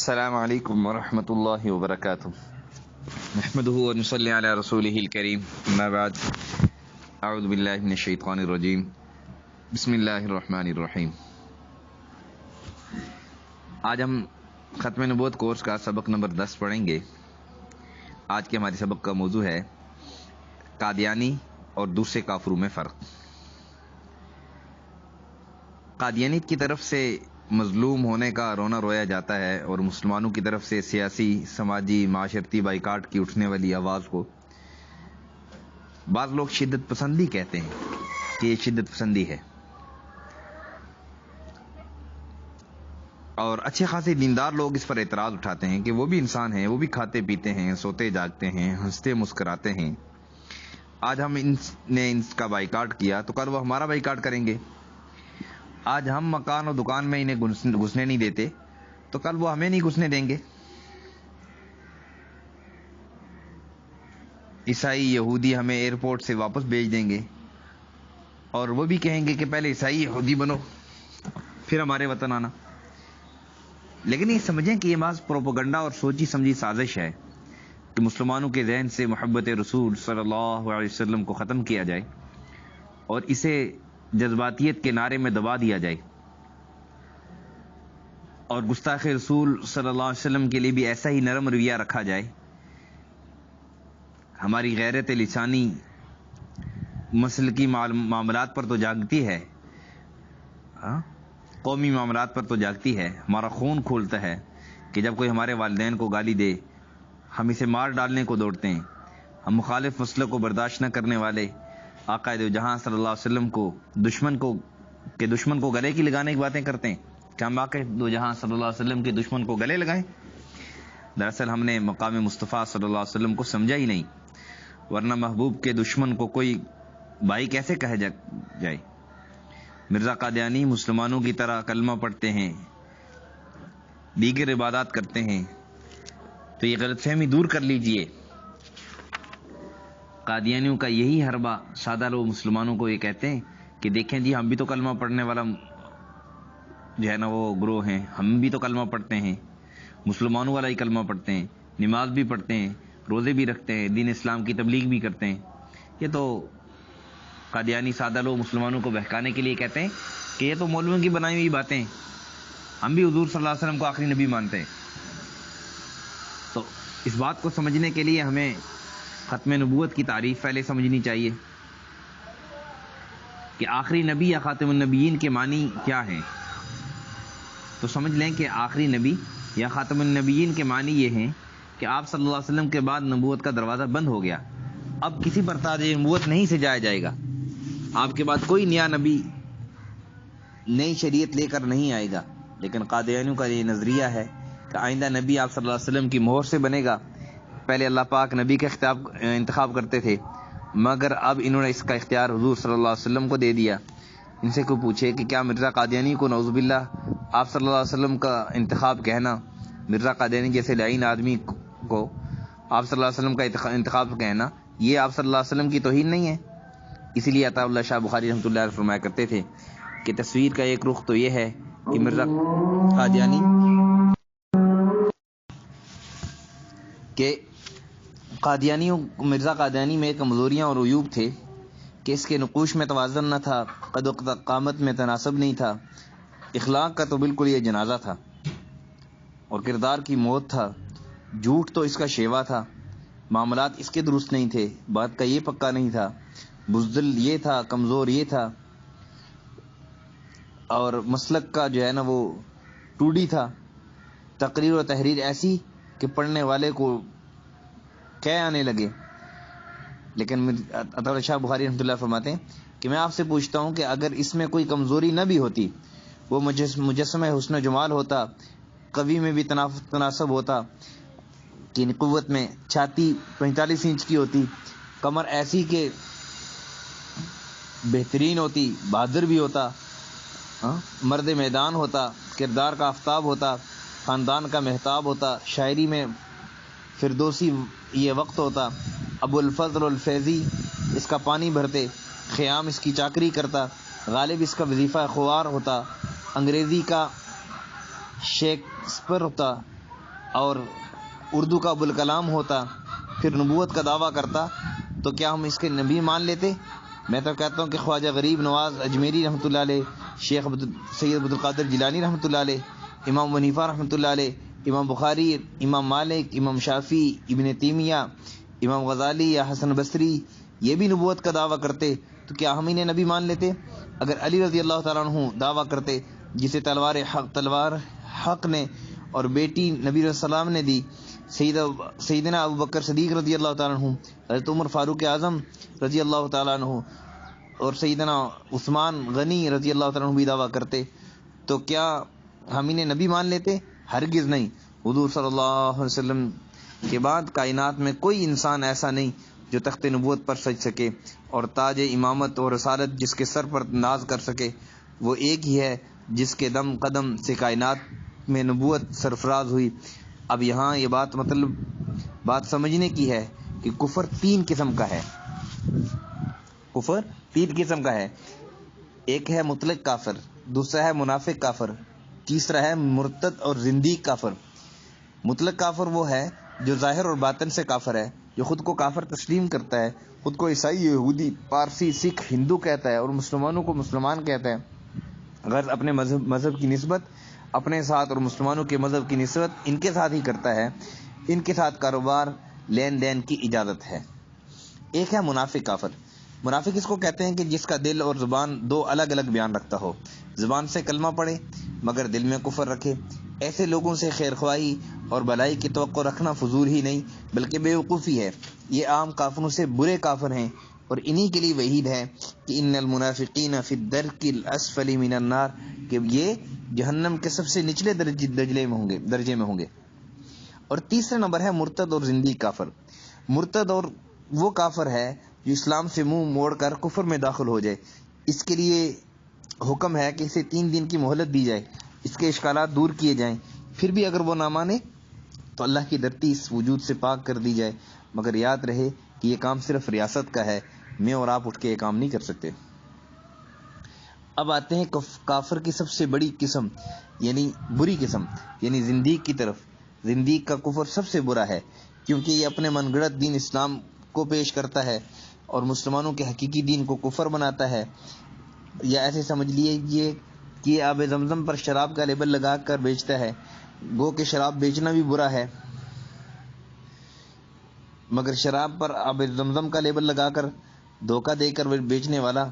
السلام علیکم ورحمۃ اللہ وبرکاتہ نحمدہ ونصلی علی رسولہ الکریم اما بعد اعوذ باللہ من الشیطان الرجیم بسم اللہ الرحمن الرحیم۔ آج ہم ختم نبوت کورس کا سبق نمبر 10 پڑھیں گے۔ آج کے ہمارے سبق کا موضوع ہے قادیانی اور دوسرے کافروں میں فرق۔ قادیانیت کی طرف سے مظلوم ہونے کا رونا رویا جاتا ہے اور مسلمانوں کی طرف سے سیاسی، سماجی، معاشرتی بائیکاٹ کی اٹھنے والی آواز کو بعض لوگ شدت پسندی کہتے ہیں کہ یہ شدت پسندی ہے، اور اچھے خاصے دیندار لوگ اس پر اعتراض اٹھاتے ہیں کہ وہ بھی انسان ہیں، وہ بھی کھاتے پیتے ہیں، سوتے جاگتے ہیں، ہنستے مسکراتے ہیں۔ آج ہم ان کا بائیکاٹ کیا تو کل وہ ہمارا بائیکاٹ کریں گے۔ آج ہم مکان اور دکان میں انہیں گھسنے نہیں دیتے تو کل وہ ہمیں نہیں گھسنے دیں گے۔ عیسائی، یہودی ہمیں ایئرپورٹ سے واپس بھیج دیں گے اور وہ بھی کہیں گے کہ پہلے عیسائی یہودی بنو پھر ہمارے وطن آنا۔ لیکن یہ سمجھیں کہ یہ محض پروپیگنڈا اور سوچی سمجھی سازش ہے کہ مسلمانوں کے ذہن سے محبت رسول صلی اللہ علیہ وسلم کو ختم کیا جائے اور اسے جذباتیت کے نعرے میں دبا دیا جائے، اور گستاخ رسول صلی اللہ علیہ وسلم کے لیے بھی ایسا ہی نرم رویہ رکھا جائے۔ ہماری غیرت لسانی مسلکی معاملات پر تو جاگتی ہے، قومی معاملات پر تو جاگتی ہے، ہمارا خون کھولتا ہے کہ جب کوئی ہمارے والدین کو گالی دے ہم اسے مار ڈالنے کو دوڑتے ہیں۔ ہم مخالف مسلک کو برداشت نہ کرنے والے آقا دو جہاں صلی اللہ علیہ وسلم کو دشمن کو گلے کی لگانے کی باتیں کرتے ہیں کہ ہم آقا دو جہاں صلی اللہ علیہ وسلم کے دشمن کو گلے لگائیں۔ دراصل ہم نے مقام مصطفیٰ صلی اللہ علیہ وسلم کو سمجھا ہی نہیں، ورنہ محبوب کے دشمن کو کوئی بھائی کیسے کہا جائے۔ مرزا قادیانی مسلمانوں کی طرح کلمہ پڑھتے ہیں، دیگر عبادات کرتے ہیں، تو یہ غلط فہمی دور کر لیجئے۔ قادیانیوں کا یہی حربہ سادہ لوگ مسلمانوں کو یہ کہتے ہیں کہ دیکھیں جی، ہم بھی تو کلمہ پڑھنے والا جو ہے نا وہ گروہ ہیں، ہم بھی تو کلمہ پڑھتے ہیں، مسلمانوں والا ہی کلمہ پڑھتے ہیں، نماز بھی پڑھتے ہیں، روزے بھی رکھتے ہیں، دین اسلام کی تبلیغ بھی کرتے ہیں۔ یہ تو قادیانی سادہ لوگ مسلمانوں کو بہکانے کے لیے کہتے ہیں کہ یہ تو مولویوں کی بنائی ہوئی باتیں ہیں، ہم بھی حضور صلی اللہ علیہ وسلم کو آخری نبی مانتے ہیں۔ تو اس بات کو سمجھنے کے لیے ہمیں ختم نبوت کی تعریف پہلے سمجھنی چاہیے کہ آخری نبی یا خاتم النبیین کے معنی کیا ہیں۔ تو سمجھ لیں کہ آخری نبی یا خاتم النبیین کے معنی یہ ہیں کہ آپ صلی اللہ علیہ وسلم کے بعد نبوت کا دروازہ بند ہو گیا، اب کسی پر تاج نبوت نہیں سجایا جائے گا، آپ کے بعد کوئی نیا نبی نئی شریعت لے کر نہیں آئے گا۔ لیکن قادیانیوں کا یہ نظریہ ہے کہ آئندہ نبی آپ صلی اللہ علیہ وسلم کی مہر سے بنے گا۔ پہلے اللہ پاک نبی کا انتخاب کرتے تھے، مگر اب انہوں نے اس کا اختیار حضور صلی اللہ علیہ وسلم کو دے دیا۔ ان سے کوئی پوچھے کہ کیا مرزا قادیانی کو نعوذ باللہ آپ صلی اللہ علیہ وسلم کا انتخاب کہنا، مرزا قادیانی جیسے لعین آدمی کو آپ صلی اللہ علیہ وسلم کا انتخاب کہنا، یہ آپ صلی اللہ علیہ وسلم کی توہین نہیں ہے؟ اسی لیے عطا اللہ شاہ بخاری رحمۃ اللہ علیہ فرمایا کرتے تھے کہ تصویر کا ایک رخ تو یہ ہے کہ مرزا قادیانی میں کمزوریاں اور عیوب تھے کہ اس کے نقوش میں توازن نہ تھا، قد و قامت میں تناسب نہیں تھا، اخلاق کا تو بالکل یہ جنازہ تھا، اور کردار کی موت تھا، جھوٹ تو اس کا شیوا تھا، معاملات اس کے درست نہیں تھے، بات کا یہ پکا نہیں تھا، بزدل یہ تھا، کمزور یہ تھا، اور مسلک کا جو ہے نا وہ ٹوڈی تھا، تقریر و تحریر ایسی کہ پڑھنے والے کو قے آنے لگے۔ لیکن عطا شاہ بخاری رحمۃ اللہ فرماتے ہیں کہ میں آپ سے پوچھتا ہوں کہ اگر اس میں کوئی کمزوری نہ بھی ہوتی، وہ مجسمہ حسن و جمال ہوتا، قوی میں بھی تناسب ہوتا کہ قوت میں چھاتی 45 انچ کی ہوتی، کمر ایسی کہ بہترین ہوتی، بہادر بھی ہوتا، مرد میدان ہوتا، کردار کا آفتاب ہوتا، خاندان کا مہتاب ہوتا، شاعری میں فردوسی یہ وقت ہوتا، ابو الفضل الفیضی اس کا پانی بھرتے، خیام اس کی چاکری کرتا، غالب اس کا وظیفہ خوار ہوتا، انگریزی کا شیکسپیر ہوتا، اور اردو کا ابوالکلام ہوتا پھر نبوت کا دعویٰ کرتا تو کیا ہم اس کے نبی مان لیتے؟ میں تو کہتا ہوں کہ خواجہ غریب نواز اجمیری رحمۃ اللہ علیہ، شیخ سید عبدالقادر جیلانی رحمۃ اللہ علیہ، امام حنیفہ رحمۃ اللہ علیہ، امام بخاری، امام مالک، امام شافعی، ابن تیمیہ، امام غزالی یا حسن بصری یہ بھی نبوت کا دعویٰ کرتے تو کیا ہم انہیں نبی مان لیتے؟ اگر علی رضی اللہ تعالیٰ عنہ دعویٰ کرتے جسے تلوار حق نے اور بیٹی نبی علیہ السلام نے دی، سیدنا ابو بکر صدیق رضی اللہ تعالیٰ عنہ، حضرت عمر فاروق اعظم رضی اللہ تعالیٰ عنہ اور سیدنا عثمان غنی رضی اللہ تعالیٰ عنہ بھی دعویٰ کرتے تو کیا ہم انہیں نبی مان لیتے؟ ہرگز نہیں۔ حضور صلی اللہ علیہ وسلم کے بعد کائنات میں کوئی انسان ایسا نہیں جو تخت نبوت پر سج سکے اور تاج امامت اور رسالت جس کے سر پر ناز کر سکے، وہ ایک ہی ہے جس کے دم قدم سے کائنات میں نبوت سرفراز ہوئی۔ اب یہاں یہ بات سمجھنے کی ہے کہ کفر تین قسم کا ہے۔ کفر تین قسم کا ہے، ایک ہے مطلق کافر، دوسرا ہے منافق کافر، تیسرا ہے مرتد اور زندیق کافر۔ مطلق کافر وہ ہے جو ظاہر اور باطن سے کافر ہے، جو خود کو کافر تسلیم کرتا ہے، خود کو عیسائی، یہودی، پارسی، سکھ، ہندو کہتا ہے اور مسلمانوں کو مسلمان کہتا ہے، غرض اپنے مذہب کی نسبت اپنے ساتھ اور مسلمانوں کے مذہب کی نسبت ان کے ساتھ ہی کرتا ہے، ان کے ساتھ کاروبار لین دین کی اجازت ہے۔ ایک ہے منافق کافر۔ منافق اس کو کہتے ہیں کہ جس کا دل اور زبان دو الگ الگ بیان رکھتا ہو، زبان سے کلمہ پڑھے مگر دل میں کفر رکھے۔ ایسے لوگوں سے خیر خواہی اور بھلائی کی توقع رکھنا فضول ہی نہیں بلکہ بے وقوفی ہے۔ یہ عام کافروں سے برے کافر ہیں اور انہی کے لیے وعید ہے کہ ان المنافقین فی الدرک الاسفل من النار، کہ یہ جہنم کے سب سے نچلے درجے میں ہوں گے۔ اور تیسرا نمبر ہے مرتد اور زندیق کافر۔ مرتد اور وہ کافر ہے جو اسلام سے منہ موڑ کر کفر میں داخل ہو جائے، اس کے لیے حکم ہے کہ اسے 3 دن کی مہلت دی جائے، اس کے اشکالات دور کیے جائیں، پھر بھی اگر وہ نہ مانے تو اللہ کی دھرتی اس وجود سے پاک کر دی جائے، مگر یاد رہے کہ یہ کام صرف ریاست کا ہے، میں اور آپ اٹھ کے یہ کام نہیں کر سکتے۔ اب آتے ہیں کافر کی سب سے بڑی قسم یعنی بری قسم یعنی زندیق کی طرف۔ زندیق کا کفر سب سے برا ہے کیونکہ یہ اپنے من گھڑت دین اسلام کو پیش کرتا ہے اور مسلمانوں کے حقیقی دین کو کفر بناتا ہے، یا ایسے سمجھ لیجیے کہ آب زمزم پر شراب کا لیبل لگا کر بیچتا ہے۔ گو کہ شراب بیچنا بھی برا ہے، مگر شراب پر آب زمزم کا لیبل لگا کر دھوکہ دے کر بیچنے والا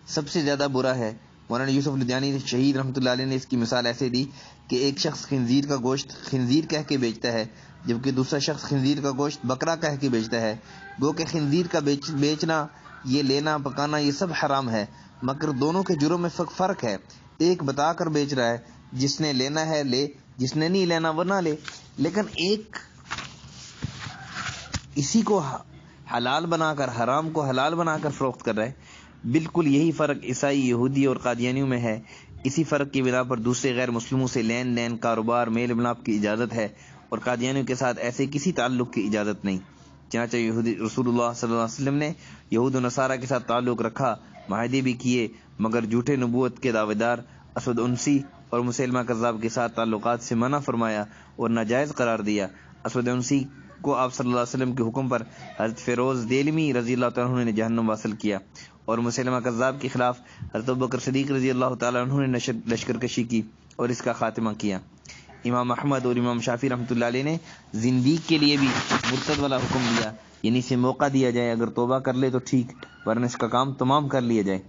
سب سے زیادہ برا ہے۔ مولانا یوسف لدھیانی شہید رحمۃ اللہ علیہ نے اس کی مثال ایسے دی کہ ایک شخص خنزیر کا گوشت خنزیر کہہ کے بیچتا ہے جبکہ دوسرا شخص خنزیر کا گوشت بکرا کہہ کے بیچتا ہے۔ گو کہ خنزیر کا بیچنا، یہ لینا پکانا، یہ سب حرام ہے، مگر دونوں کے جرم میں فرق ہے۔ ایک بتا کر بیچ رہا ہے، جس نے لینا ہے لے، جس نے نہیں لینا وہ نہ لے، لیکن ایک اسی کو حلال بنا کر، حرام کو حلال بنا کر فروخت کر رہا ہے۔ بالکل یہی فرق عیسائی، یہودی اور قادیانیوں میں ہے۔ اسی فرق کی بنا پر دوسرے غیر مسلموں سے لین دین، کاروبار، میل ملاپ کی اجازت ہے اور قادیانیوں کے ساتھ ایسے کسی تعلق کی اجازت نہیں۔ چنانچہ رسول اللہ صلی اللہ علیہ وسلم نے یہود و نصارہ کے ساتھ تعلق رکھا، معاہدے بھی کیے، مگر جھوٹے نبوت کے دعوے دار اسود انسی اور مسیلمہ کذاب کے ساتھ تعلقات سے منع فرمایا اور ناجائز قرار دیا۔ اسود انسی کو آپ صلی اللہ علیہ وسلم کے حکم پر حضرت فیروز دیلمی رضی اللہ تعالیٰ عنہ نے جہنم واصل کیا اور مسیلمہ کذاب کے خلاف حضرت ابوبکر صدیق رضی اللہ تعالیٰ عنہ نے لشکر کشی کی اور اس کا خاتمہ کیا۔ امام احمد اور امام شافعی رحمۃ اللہ علیہ نے زندیق کے لیے بھی مرتد والا حکم دیا، یعنی اسے موقع دیا جائے، اگر توبہ کر لے تو ٹھیک، ورنہ اس کا کام تمام کر لیا جائے۔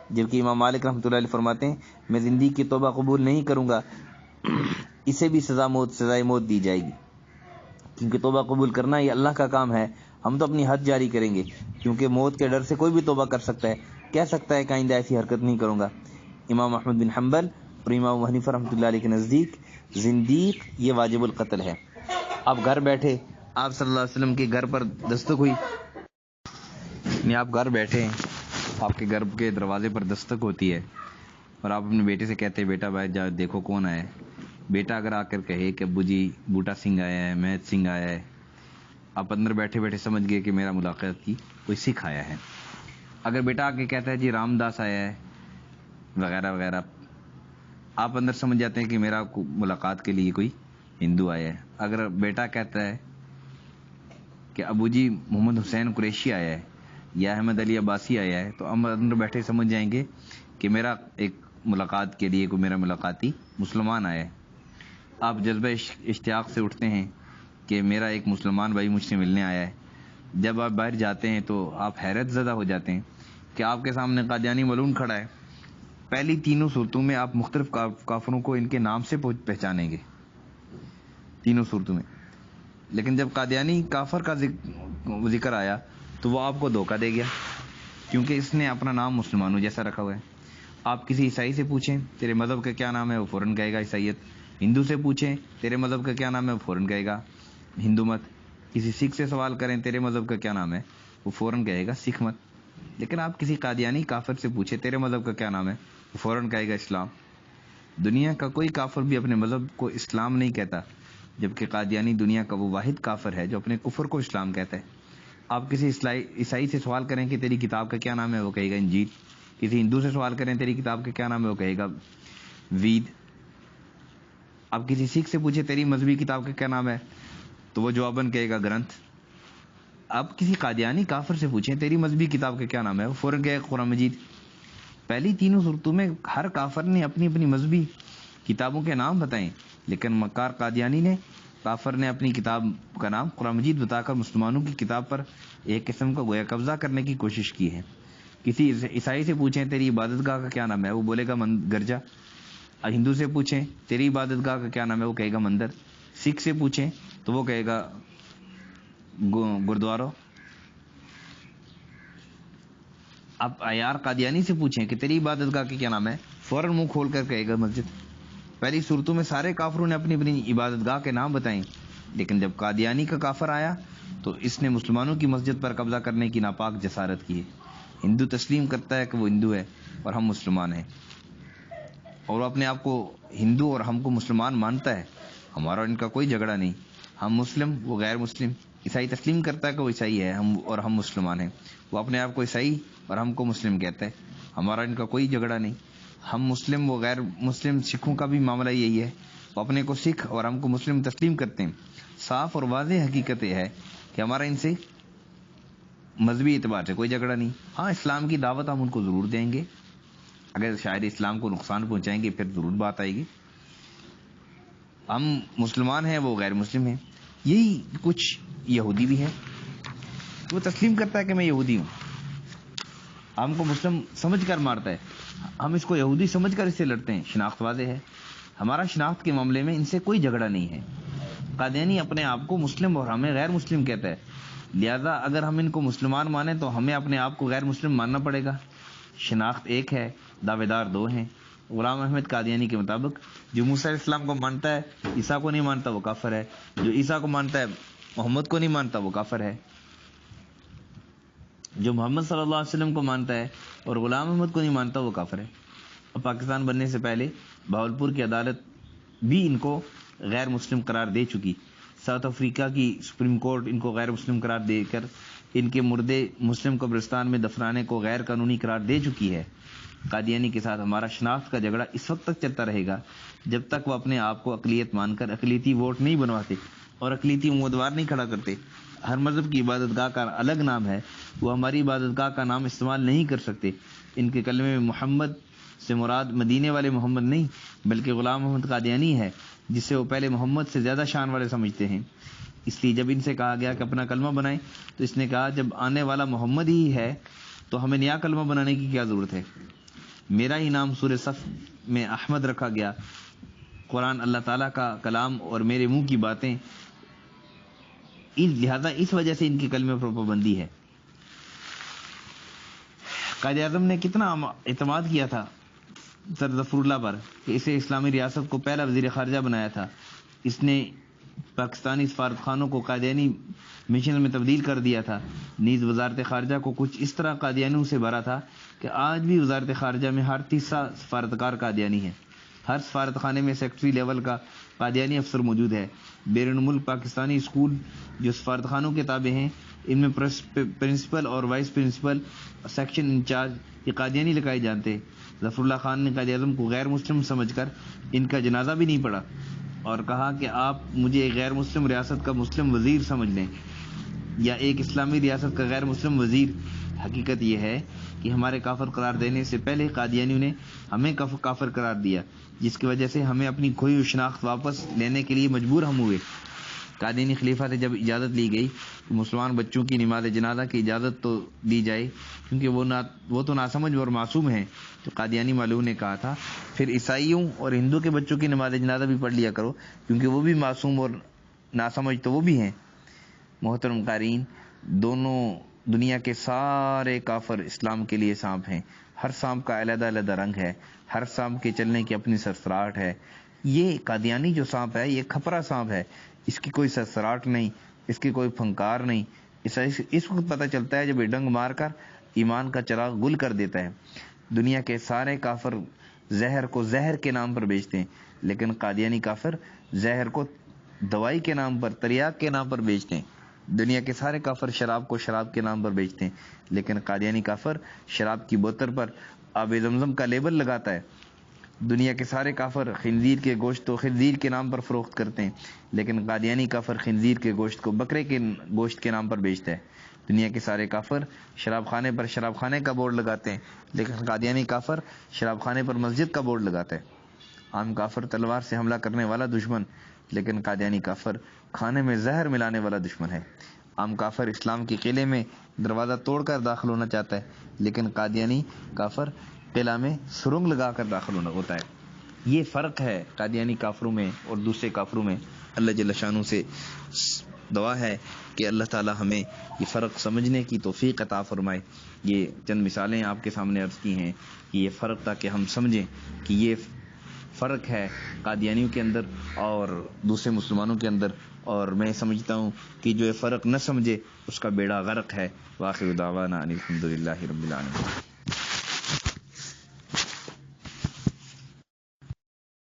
جبکہ امام مالک رحمۃ اللہ علیہ فرماتے ہیں میں زندیق کی توبہ قبول نہیں کروں گا، اسے بھی سزائے موت دی جائے گی، کیونکہ توبہ قبول کرنا یہ اللہ کا کام ہے، ہم تو اپنی حد جاری کریں گے، کیونکہ موت کے ڈر سے کوئی بھی توبہ کر سکتا ہے، کہہ سکتا ہے کہ آئندہ ایسی حرکت نہیں کروں گا۔ امام احمد بن حنبل اور امام حنیفہ رحمۃ اللہ علیہ کے نزدیک زندیق یہ واجب القتل ہے۔ اب گھر بیٹھے آپ صلی اللہ علیہ وسلم کے گھر پر دستک ہوئی، یعنی آپ گھر بیٹھے ہیں، آپ کے گھر کے دروازے پر دستک ہوتی ہے اور آپ اپنے بیٹے سے کہتے ہیں بیٹا بھائی جا دیکھو کون آیا ہے۔ بیٹا اگر آ کر کہے کہ ابو جی بوٹا سنگھ آیا ہے، مہت سنگھ آیا ہے، آپ اندر بیٹھے بیٹھے سمجھ گئے کہ میرا ملاقات کی کوئی سکھ آیا ہے۔ اگر بیٹا آ کے کہتا ہے جی رام داس آیا ہے وغیرہ وغیرہ، آپ اندر سمجھ جاتے ہیں کہ میرا ملاقات کے لیے کوئی ہندو آیا ہے. اگر بیٹا کہتا ہے کہ ابو جی محمد حسین قریشی آیا ہے یا احمد علی عباسی آیا ہے، تو ہم اندر بیٹھے سمجھ جائیں گے کہ میرا ایک ملاقات کے لیے کوئی میرا ملاقاتی مسلمان آیا ہے. آپ جذبہ اشتیاق سے اٹھتے ہیں کہ میرا ایک مسلمان بھائی مجھ سے ملنے آیا ہے. جب آپ باہر جاتے ہیں تو آپ حیرت زدہ ہو جاتے ہیں کہ آپ کے سامنے قادیانی ملعون کھڑا ہے. پہلی تینوں صورتوں میں آپ مختلف کافروں کو ان کے نام سے پہچانیں گے، تینوں صورتوں میں. لیکن جب قادیانی کافر کا ذکر آیا تو وہ آپ کو دھوکہ دے گیا، کیونکہ اس نے اپنا نام مسلمانوں جیسا رکھا ہوا ہے. آپ کسی عیسائی سے پوچھیں تیرے مذہب کا کیا نام ہے، وہ فوراً کہے گا عیسائیت. ہندو سے پوچھیں تیرے مذہب کا کیا نام ہے، وہ فوراً کہے گا ہندو مت. کسی سکھ سے سوال کریں تیرے مذہب کا کیا نام ہے، وہ فوراً کہے گا سکھ مت. لیکن آپ کسی قادیانی کافر سے پوچھیں تیرے مذہب کا کیا نام ہے، وہ فوراً کہے گا اسلام. دنیا کا کوئی کافر بھی اپنے مذہب کو اسلام نہیں کہتا، جبکہ قادیانی دنیا کا وہ واحد کافر ہے جو اپنے کفر کو اسلام کہتا ہے. آپ کسی عیسائی سے سوال کریں کہ تیری کتاب کا کیا نام ہے، وہ کہے گا انجیل. کسی ہندو سے سوال کریں تیری کتاب کا کیا نام ہے، وہ کہے گا وید. آپ کسی سکھ سے پوچھیں تیری مذہبی کتاب کا کیا نام ہے، تو وہ جواباً کہے گا گرنتھ. آپ کسی قادیانی کافر سے پوچھیں تیری مذہبی کتاب کا کیا نام ہے، وہ فوراً کہے گا قرآن مجید. پہلی تینوں صورتوں میں ہر کافر نے اپنی اپنی مذہبی کتابوں کے نام بتائیں، لیکن مکار قادیانی نے کافر نے اپنی کتاب کا نام قرآن مجید بتا کر مسلمانوں کی کتاب پر ایک قسم کا گویا قبضہ کرنے کی کوشش کی ہے. کسی عیسائی سے پوچھیں تیری عبادت گاہ کا کیا نام ہے، وہ بولے گا گرجا. ہندو سے پوچھیں تیری عبادت گاہ کا کیا نام ہے، وہ کہے گا مندر. سکھ سے پوچھیں تو وہ کہے گا گردوارو. آپ عیار قادیانی سے پوچھیں کہ تیری عبادت گاہ کا کیا نام ہے، فوراً منہ کھول کر کہے گا مسجد. پہلی صورتوں میں سارے کافروں نے اپنی اپنی عبادت گاہ کے نام بتائیں، لیکن جب قادیانی کا کافر آیا تو اس نے مسلمانوں کی مسجد پر قبضہ کرنے کی ناپاک جسارت کی ہے. ہندو تسلیم کرتا ہے کہ وہ ہندو ہے اور ہم مسلمان ہیں، اور وہ اپنے آپ کو ہندو اور ہم کو مسلمان مانتا ہے. ہمارا ان کا کوئی جھگڑا نہیں، ہم مسلم وہ غیر مسلم. عیسائی تسلیم کرتا ہے کہ وہ عیسائی ہے اور ہم مسلمان ہیں، وہ اپنے آپ کو عیسائی اور ہم کو مسلم کہتا ہے. ہمارا ان کا کوئی جھگڑا نہیں، ہم مسلم وہ غیر مسلم. سکھوں کا بھی معاملہ یہی ہے، وہ اپنے کو سکھ اور ہم کو مسلم تسلیم کرتے ہیں. صاف اور واضح حقیقت یہ ہے کہ ہمارا ان سے مذہبی اعتبار سے کوئی جھگڑا نہیں. ہاں اسلام کی دعوت ہم ان کو ضرور دیں گے، اگر شاید اسلام کو نقصان پہنچائیں گے پھر ضرور بات آئے گی. ہم مسلمان ہیں وہ غیر مسلم ہیں. یہی کچھ یہودی بھی ہے، وہ تسلیم کرتا ہے کہ میں یہودی ہوں، ہم کو مسلم سمجھ کر مارتا ہے، ہم اس کو یہودی سمجھ کر اس سے لڑتے ہیں. شناخت واضح ہے، ہمارا شناخت کے معاملے میں ان سے کوئی جھگڑا نہیں ہے. قادیانی اپنے آپ کو مسلم اور ہمیں غیر مسلم کہتا ہے، لہذا اگر ہم ان کو مسلمان مانیں تو ہمیں اپنے آپ کو غیر مسلم ماننا پڑے گا. شناخت ایک ہے، دعوے دار دو ہیں. غلام احمد قادیانی کے مطابق جو موسیٰ علیہ السلام کو مانتا ہے عیسیٰ کو نہیں مانتا وہ کافر ہے، جو عیسیٰ کو مانتا ہے محمد کو نہیں مانتا وہ کافر ہے. جو محمد صلی اللہ علیہ وسلم کو مانتا ہے اور غلام احمد کو نہیں مانتا وہ کافر ہے. اب پاکستان بننے سے پہلے بہاولپور کی عدالت بھی ان کو غیر مسلم قرار دے چکی. ساؤتھ افریقہ کی سپریم کورٹ ان کو غیر مسلم قرار دے کر ان کے مردے مسلم قبرستان میں دفنانے کو غیر قانونی قرار دے چکی ہے. قادیانی کے ساتھ ہمارا شناخت کا جھگڑا اس وقت تک چلتا رہے گا جب تک وہ اپنے آپ کو اقلیت مان کر اقلیتی ووٹ نہیں بنواتے اور اقلیتی امیدوار نہیں کھڑا کرتے. ہر مذہب کی عبادت گاہ کا الگ نام ہے، وہ ہماری عبادت گاہ کا نام استعمال نہیں کر سکتے. ان کے کلمے میں محمد سے مراد مدینے والے محمد نہیں بلکہ غلام احمد قادیانی ہے، جسے وہ پہلے محمد سے زیادہ شان والے سمجھتے ہیں. اس لیے جب ان سے کہا گیا کہ اپنا کلمہ بنائیں تو اس نے کہا جب آنے والا محمد ہی ہے تو ہمیں نیا کلمہ بنانے کی کیا ضرورت ہے. میرا ہی نام سورہ صف میں احمد رکھا گیا. قرآن اللہ تعالیٰ کا کلام اور میرے منہ کی باتیں، لہذا اس وجہ سے ان کے کلمے پر پابندی ہے. قائد اعظم نے کتنا اعتماد کیا تھا سر ظفر اللہ پر کہ اسے اسلامی ریاست کو پہلا وزیر خارجہ بنایا تھا. اس نے پاکستانی سفارت خانوں کو قادیانی مشن میں تبدیل کر دیا تھا. نیز وزارت خارجہ کو کچھ اس طرح قادیانیوں سے بھرا تھا کہ آج بھی وزارت خارجہ میں ہر تیسرا سفارتکار قادیانی ہے. ہر سفارت خانے میں سیکرٹری لیول کا قادیانی افسر موجود ہے. بیرون ملک پاکستانی اسکول جو سفارت خانوں کے تابع ہیں ان میں پرنسپل اور وائس پرنسپل سیکشن انچارج یہ قادیانی لگائے جانتے. ظفر اللہ خان نے قائد اعظم کو غیر مسلم سمجھ کر ان کا جنازہ بھی نہیں پڑھا اور کہا کہ آپ مجھے ایک غیر مسلم ریاست کا مسلم وزیر سمجھ لیں یا ایک اسلامی ریاست کا غیر مسلم وزیر. حقیقت یہ ہے کہ ہمارے کافر قرار دینے سے پہلے قادیانیوں نے ہمیں کافر قرار دیا، جس کی وجہ سے ہمیں اپنی کھوئی ہوئی شناخت واپس لینے کے لیے مجبور ہم ہوئے. قادیانی خلیفہ سے جب اجازت لی گئی کہ مسلمان بچوں کی نماز جنازہ کی اجازت تو دی جائے کیونکہ وہ تو ناسمجھ اور معصوم ہیں، تو قادیانی معلوم نے کہا تھا پھر عیسائیوں اور ہندو کے بچوں کی نماز جنازہ بھی پڑھ لیا کرو کیونکہ وہ بھی معصوم اور ناسمجھ تو وہ بھی ہیں. محترم قارئین، دونوں دنیا کے سارے کافر اسلام کے لیے سانپ ہیں. ہر سانپ کا علیحدہ علیحدہ رنگ ہے، ہر سانپ کے چلنے کی اپنی سرسراہٹ ہے. یہ قادیانی جو سانپ ہے یہ کھپرا سانپ ہے، اس کی کوئی سرسراہٹ نہیں، اس کی کوئی پھنکار نہیں. اس وقت پتہ چلتا ہے جب یہ ڈنگ مار کر ایمان کا چراغ گل کر دیتا ہے. دنیا کے سارے کافر زہر کو زہر کے نام پر بیچتے ہیں، لیکن قادیانی کافر زہر کو دوائی کے نام پر، تریاق کے نام پر بیچتے ہیں. دنیا کے سارے کافر شراب کو شراب کے نام پر بیچتے ہیں، لیکن قادیانی کافر شراب کی بوتل پر آب زمزم کا لیبل لگاتا ہے. دنیا کے سارے کافر خنزیر کے گوشت کو خنزیر کے نام پر فروخت کرتے ہیں، لیکن قادیانی کافر خنزیر کے گوشت کو بکرے کے گوشت کے نام پر بیچتا ہے. دنیا کے سارے کافر شراب خانے پر شراب خانے کا بورڈ لگاتے ہیں، لیکن قادیانی کافر شراب خانے پر مسجد کا بورڈ لگاتا ہے. عام کافر تلوار سے حملہ کرنے والا دشمن، لیکن قادیانی کافر کھانے میں زہر ملانے والا دشمن ہے. عام کافر اسلام کے قلعے میں دروازہ توڑ کر داخل ہونا چاہتا ہے، لیکن قادیانی کافر قلعہ میں سرنگ لگا کر داخل ہوتا ہے. یہ فرق ہے قادیانی کافروں میں اور دوسرے کافروں میں. اللہ جل شانہ سے دعا ہے کہ اللہ تعالی ہمیں یہ فرق سمجھنے کی توفیق عطا فرمائے. یہ چند مثالیں آپ کے سامنے عرض کی ہیں کہ یہ فرق تاکہ ہم سمجھیں کہ یہ فرق ہے قادیانیوں کے اندر اور دوسرے مسلمانوں کے اندر، اور میں سمجھتا ہوں کہ جو یہ فرق نہ سمجھے اس کا بیڑا غرق ہے. وآخر دعوانا ان الحمد للہ رب العالمین.